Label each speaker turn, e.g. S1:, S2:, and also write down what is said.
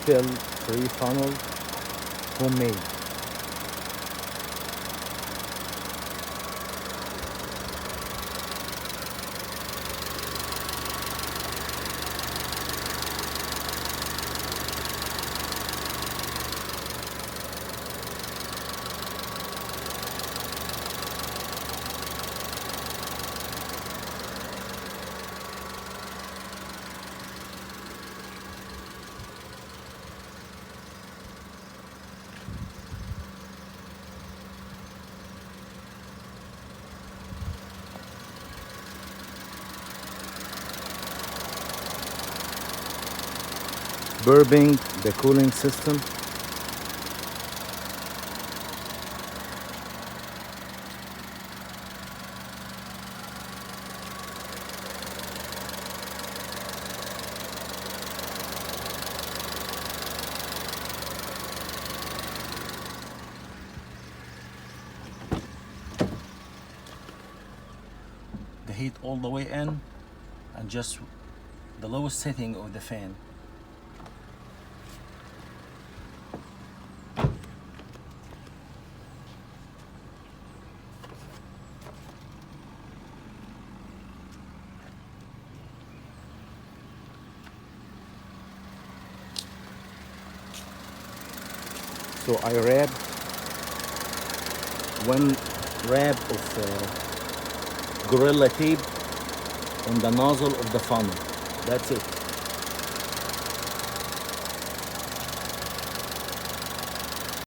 S1: fill free funnel, homemade. Burping the cooling system. The heat all the way in, and just the lowest setting of the fan. So I wrap one wrap of Gorilla Tape on the nozzle of the funnel. That's it.